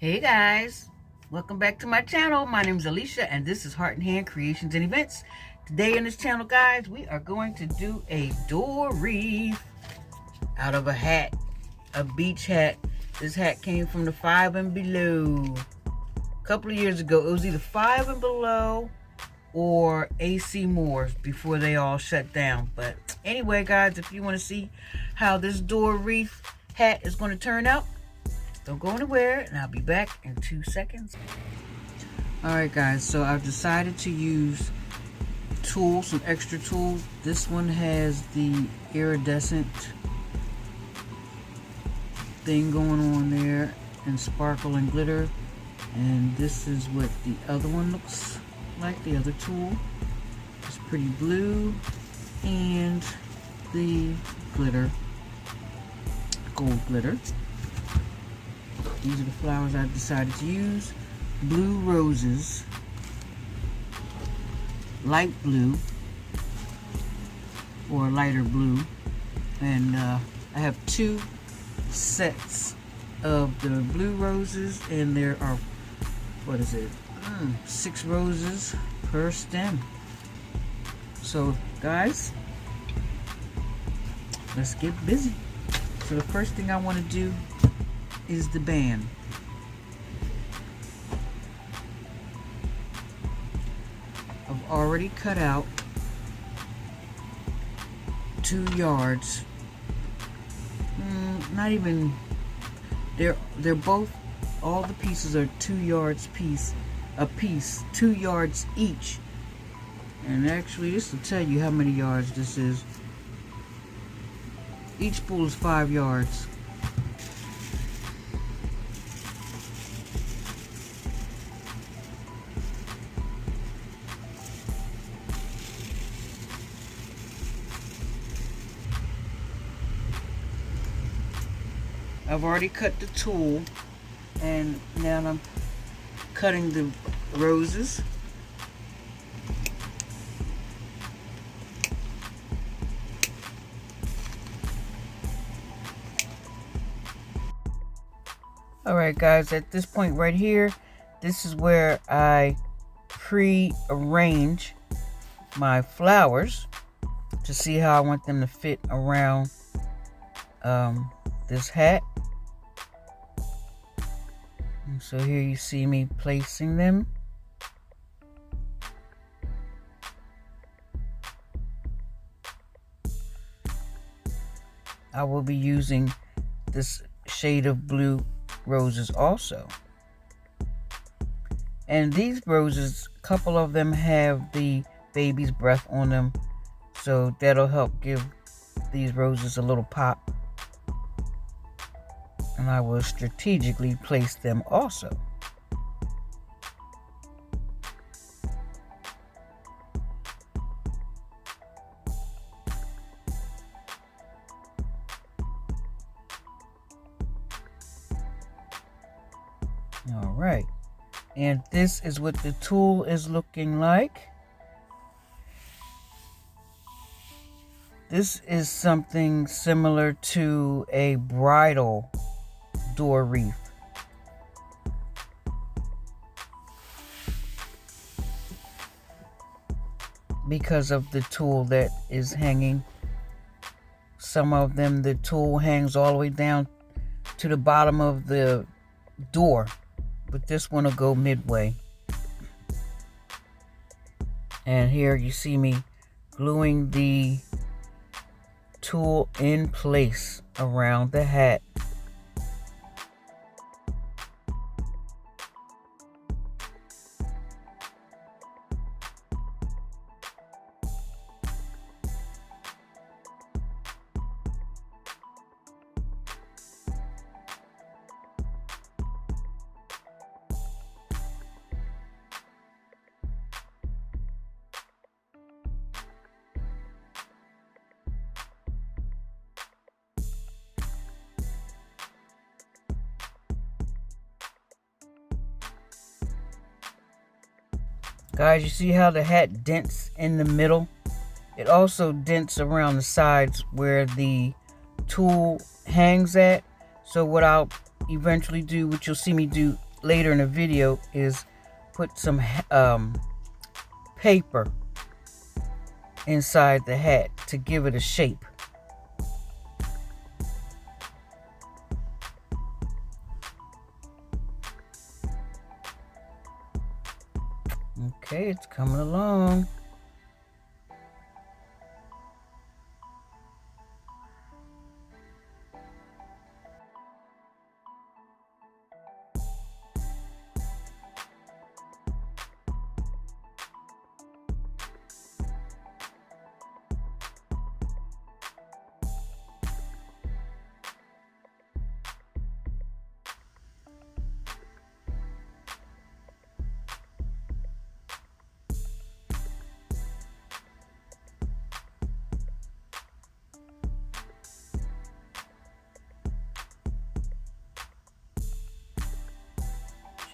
Hey guys, welcome back to my channel. My name is Alicia and this is Heart and Hand Creations and Events. Today on this channel, guys, we are going to do a door wreath out of a hat, a beach hat. This hat came from the 5 and Below. A couple of years ago, it was either 5 and Below or AC Moore's before they all shut down. But anyway, guys, if you want to see how this door wreath hat is going to turn out, don't go anywhere, and I'll be back in 2 seconds. Alright guys, so I've decided to use tools, some extra tools. This one has the iridescent thing going on there and sparkle and glitter. And this is what the other one looks like, the other tool. It's pretty blue and the glitter, gold glitter. These are the flowers I've decided to use. Blue roses, light blue or lighter blue, and I have 2 sets of the blue roses, and there are, 6 roses per stem. So guys, let's get busy. So the first thing I want to do is the band. I've already cut out 2 yards. Not even, they're both, all the pieces are 2 yards a piece, 2 yards each. And actually, this will tell you how many yards this is. Each spool is 5 yards. I've already cut the tool, and now I'm cutting the roses. Alright guys, at this point right here, this is where I pre-arrange my flowers to see how I want them to fit around this hat. And so here you see me placing them. I will be using this shade of blue roses also. And these roses, a couple of them have the baby's breath on them, so that'll help give these roses a little pop. And I will strategically place them also. All right, and this is what the tool is looking like. This is something similar to a bridal door wreath. Because of the tool that is hanging. Some of them, the tool hangs all the way down to the bottom of the door, but this one will go midway. And here you see me gluing the tool in place around the hat. Guys, you see how the hat dents in the middle? It also dents around the sides where the tool hangs at. So what I'll eventually do, what you'll see me do later in the video is put some paper inside the hat to give it a shape. Okay, it's coming along.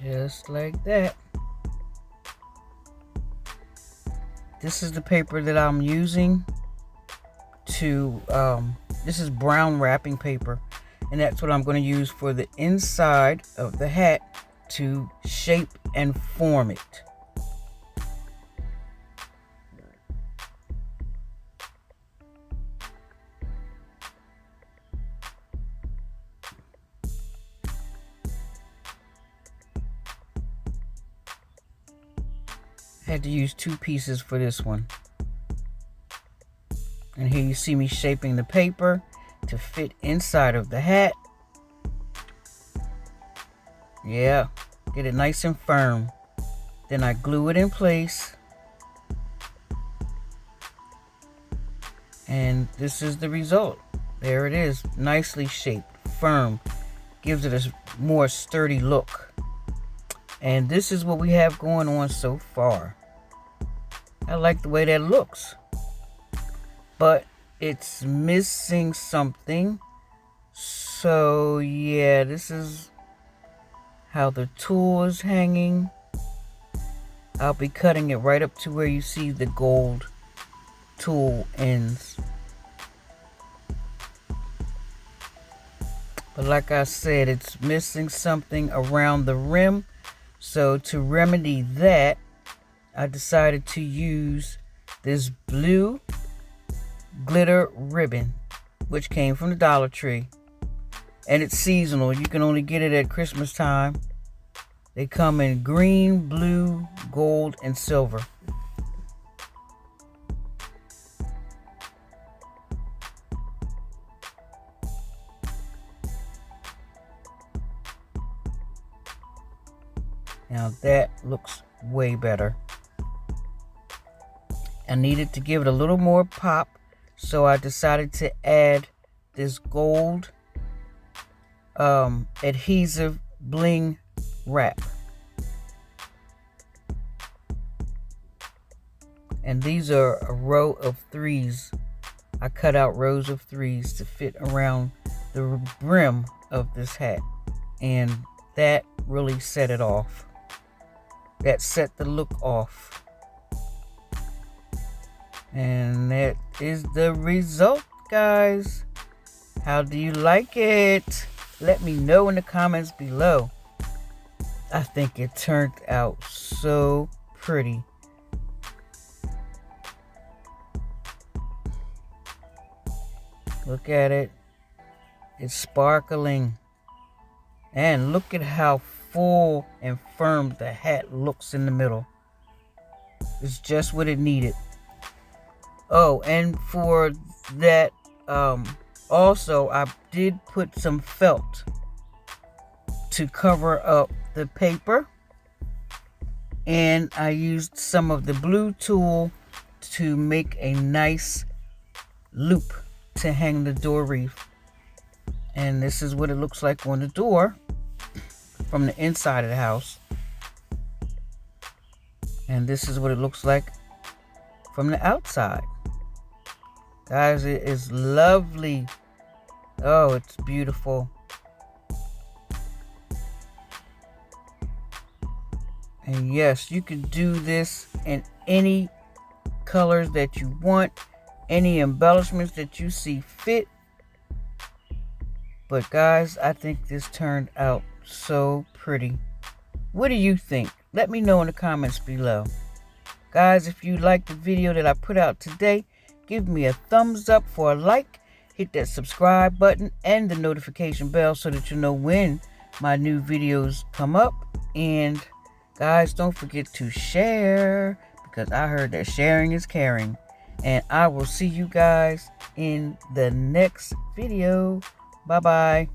Just like that. This is the paper that I'm using to, this is brown wrapping paper. And that's what I'm going to use for the inside of the hat to shape and form it. I had to use 2 pieces for this one. And here you see me shaping the paper to fit inside of the hat. Yeah, get it nice and firm. Then I glue it in place. And this is the result. There it is, nicely shaped, firm. Gives it a more sturdy look. And this is what we have going on so far. I like the way that looks. But it's missing something. So yeah, this is how the tool is hanging. I'll be cutting it right up to where you see the gold tool ends. But like I said, it's missing something around the rim. So to remedy that, I decided to use this blue glitter ribbon, which came from the Dollar Tree. And it's seasonal. You can only get it at Christmas time. They come in green, blue, gold, and silver. Now that looks way better. I needed to give it a little more pop, so I decided to add this gold adhesive Bling Wrap. And these are a row of 3s. I cut out rows of 3s to fit around the brim of this hat. And that really set it off. That set the look off. And that is the result, guys. How do you like it? Let me know in the comments below. I think it turned out so pretty. Look at it. It's sparkling. And look at how full and firm the hat looks in the middle. It's just what it needed. Oh, and for that, also I did put some felt to cover up the paper. And I used some of the blue tulle to make a nice loop to hang the door wreath. And this is what it looks like on the door from the inside of the house. And this is what it looks like from the outside. Guys, it is lovely. Oh, it's beautiful. And yes, you can do this in any colors that you want, any embellishments that you see fit. But guys, I think this turned out so pretty. What do you think? Let me know in the comments below. Guys, if you like the video that I put out today, give me a thumbs up for a like. Hit that subscribe button and the notification bell so that you know when my new videos come up. And guys, don't forget to share, because I heard that sharing is caring. And I will see you guys in the next video. Bye-bye.